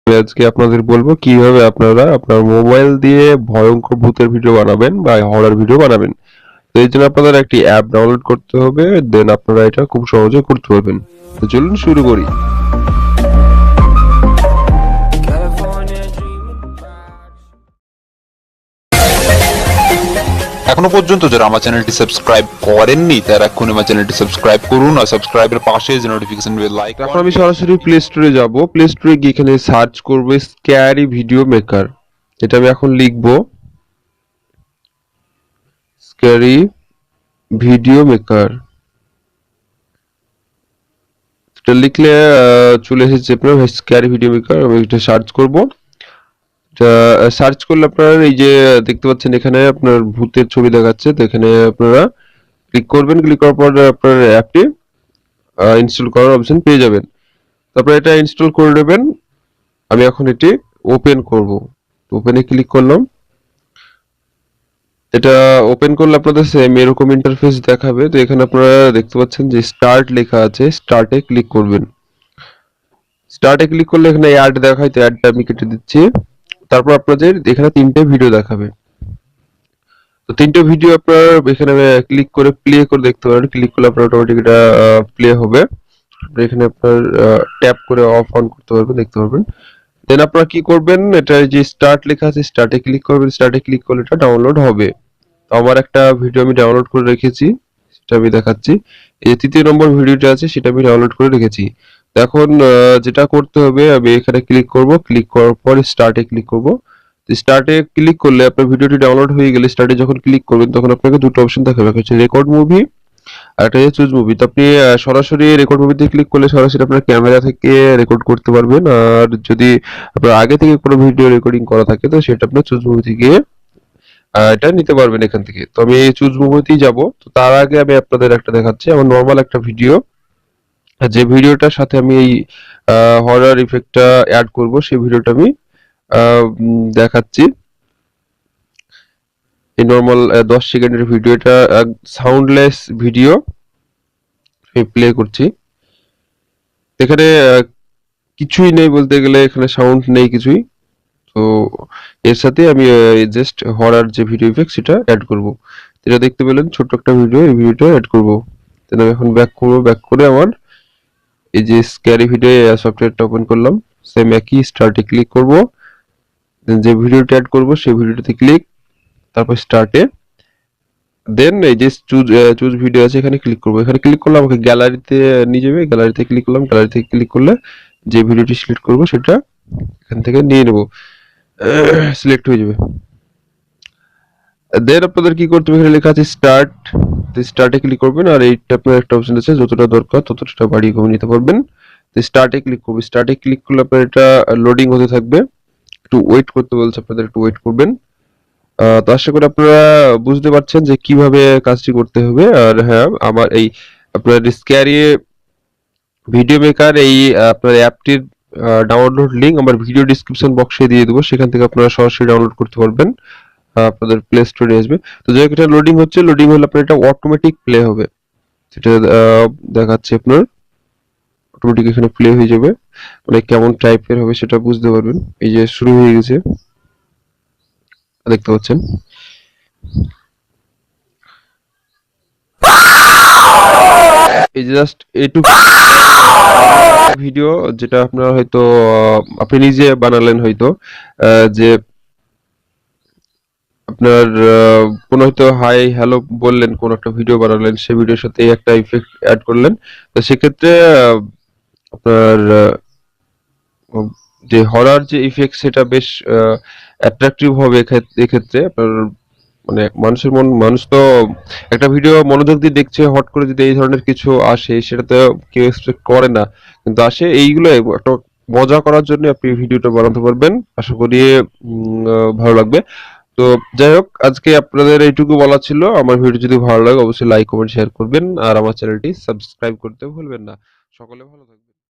আজকে আপনাদের বলবো কিভাবে আপনারা আপনার মোবাইল দিয়ে ভয়ঙ্কর ভূতের ভিডিও বানাবেন বা হরর ভিডিও বানাবেন। তো এই জন্য আপনাদের একটি অ্যাপ ডাউনলোড করতে হবে, দেন আপনারা এটা খুব সহজে করতে পারবেন। তো চলুন শুরু করি। এখনো পর্যন্ত যারা আমার চ্যানেলটি সাবস্ক্রাইব করেননি তারা এক্ষুনি আমার চ্যানেলটি সাবস্ক্রাইব করুন আর সাবস্ক্রাইবের পাশে যে নোটিফিকেশন বেল লাইক। এখন আমি সরাসরি প্লে স্টোরে যাব। প্লে স্টোরে গিয়ে এখানে সার্চ করব স্ক্যারি ভিডিও মেকার। এটা আমি এখন লিখবো স্ক্যারি ভিডিও মেকার। এটা লিখলে চলে এসেছে আপনার স্ক্যারি ভিডিও মেকার। আমি এটা সার্চ করব। সার্চ করলে আপনার এই যে দেখতে পাচ্ছেন এখানে আপনার ভূতের ছবি দেখাচ্ছে, তো এখানে আপনারা ক্লিক করবেন। ক্লিক করার পর আপনার অ্যাপটি ইনস্টল করার অপশন পেয়ে যাবেন। তারপরে এটা ইনস্টল করে নেবেন। আমি এখন এটি ওপেন করব। ওপেনে ক্লিক করলাম। এটা ওপেন করলে আপনাদের সেম এরকম ইন্টারফেস দেখাবে। তো এখানে আপনারা দেখতে পাচ্ছেন যে স্টার্ট লেখা আছে, স্টার্টে ক্লিক করবেন। স্টার্টে ক্লিক করলে এখানে অ্যাড দেখায়, তো অ্যাডটা আমি কেটে দিচ্ছি। তারপর আপনাদের এখানে তিনটে ভিডিও দেখাবে। তো তিনটে ভিডিও আপনার এখানে ক্লিক করে প্লে করে দেখতে পারেন। ক্লিক করলে আপনার অটোমেটিক এটা প্লে হবে। এখানে আপনার ট্যাপ করে অফ অন করতে পারবেন, দেখতে পারবেন। দেন আপনারা কি করবেন, এটা যে স্টার্ট লেখা আছে স্টার্টে ক্লিক করবেন। স্টার্টে ক্লিক করলে এটা ডাউনলোড হবে। তো আমার একটা ভিডিও আমি ডাউনলোড করে রেখেছি, সেটা আমি দেখাচ্ছি। এই যে তৃতীয় নম্বর ভিডিওটা আছে সেটা আমি ডাউনলোড করে রেখেছি। তো এখন যেটা করতে হবে, আমি এখানে ক্লিক করব। ক্লিক করার পর স্টার্টে ক্লিক করব। স্টার্টে ক্লিক করলে আপনার ভিডিওটি ডাউনলোড হয়ে গেলে স্টার্টে যখন ক্লিক করবেন তখন আপনাকে দুটো অপশন দেখাবে, একটা হচ্ছে রেকর্ড মুভি আর একটা হচ্ছে চুজ মুভি। তো আপনি সরাসরি রেকর্ড মুভিতে ক্লিক করলে সরাসরি আপনার ক্যামেরা থেকে রেকর্ড করতে পারবেন। আর যদি আপনার আগে থেকে কোনো ভিডিও রেকর্ডিং করা থাকে তো সেটা আপনার চুজ মুভি থেকে এটা নিতে পারবেন এখান থেকে। তো আমি এই চুজ মুভিতেই যাব। তো তার আগে আমি আপনাদের একটা দেখাচ্ছি আমার নরমাল একটা ভিডিও, যে ভিডিওটার সাথে আমি এই হরর ইফেক্টটা অ্যাড করব সেই ভিডিওটা আমি দেখাচ্ছি। এই নরমাল 10 সেকেন্ডের ভিডিও, এটা সাউন্ডলেস ভিডিও আমি প্লে করছি। এখানে কিছুই নেই বলতে গেলে, এখানে সাউন্ড নেই কিছুই। তো এর সাথে আমি জাস্ট হরর যে ভিডিও ইফেক্ট সেটা অ্যাড করব। এটা দেখতে পেলেন ছোট্ট একটা ভিডিও, এই ভিডিওটা অ্যাড করব। তাহলে আমি এখন ব্যাক করব। ব্যাক করে আমার এই যে স্ক্যারি ভিডিও সফটওয়্যারটা ওপেন করলাম। সেম একই স্টার্টে ক্লিক করব। দেন যে ভিডিওটা অ্যাড করব সেই ভিডিওটাতে ক্লিক, তারপর স্টার্টে, দেন এই যে চুজ ভিডিও আছে এখানে ক্লিক করব। এখানে ক্লিক করলে আমাকে গ্যালারিতে নিয়ে যাবে। গ্যালারিতে ক্লিক করলাম। গ্যালারিতে ক্লিক করলে যে ভিডিওটি সিলেক্ট করব সেটা এখান থেকে নিয়ে নেব, সিলেক্ট হয়ে যাবে। দেন আপনাদের কি করতে হবে, এখানে লেখা আছে স্টার্ট। স্টার্টে ক্লিক করবেন আর এইটা আপনার একটা অপশন আছে যতটা দরকার ততটা বাড়িয়ে কমিয়ে নিতে পারবেন। তো স্টার্টে ক্লিক করবেন। স্টার্টে ক্লিক করলে আপনার এটা লোডিং হতে থাকবে, একটু ওয়েট করতে বলছে আপনাদের, একটু ওয়েট করবেন। তো আশা করি আপনারা বুঝতে পারছেন যে কিভাবে কাজটি করতে হবে। আর হ্যাঁ, আমার এই আপনার স্ক্যারি ভিডিও মেকার এই আপনার অ্যাপটির ডাউনলোড লিংক আমার ভিডিও ডিসক্রিপশন বক্সে দিয়ে দেবো, সেখান থেকে আপনারা সরাসরি ডাউনলোড করতে পারবেন। আপনাদের প্লে স্টোরে আসবে। তো যাই হোক, এটা লোডিং হচ্ছে। লোডিং হলে আপনার এটা অটোমেটিক প্লে হবে, সেটা দেখাচ্ছে আপনার অটোমেটিক এখানে প্লে হয়ে যাবে। মানে কেমন টাইপের হবে সেটা বুঝতে পারবেন। এই যে শুরু হয়ে গেছে, দেখতে পাচ্ছেন। এই যে জাস্ট এইটুকু ভিডিও, যেটা আপনার হয়তো আপনি নিজে বানালেন হয়তো, যে আপনার কোনো হয়তো হাই হ্যালো বললেন, কোন একটা ভিডিও বানালেন, সেই ভিডিওর সাথে একটা ইফেক্ট অ্যাড করলেন। তো সেক্ষেত্রে আপনার যে হরর যে ইফেক্ট সেটা বেশ অ্যাট্রাকটিভ হবে এক্ষেত্রে আপনার। মানে মানুষ তো একটা ভিডিও মনোযোগ দিয়ে দেখছে, হট করে যদি এই ধরনের কিছু আসে সেটা তো কেউ এক্সপেক্ট করে না, কিন্তু আসে। এইগুলো একটা মজা করার জন্য আপনি ভিডিওটা বানাতে পারবেন। আশা করি ভালো লাগবে। তো যাই হোক, আজকে আপনাদের এইটুকু বলা ছিল। আমার ভিডিও যদি ভালো লাগে অবশ্যই লাইক কমেন্ট শেয়ার করবেন আর আমার চ্যানেলটি সাবস্ক্রাইব করতে ভুলবেন না। সকলে ভালো থাকবেন।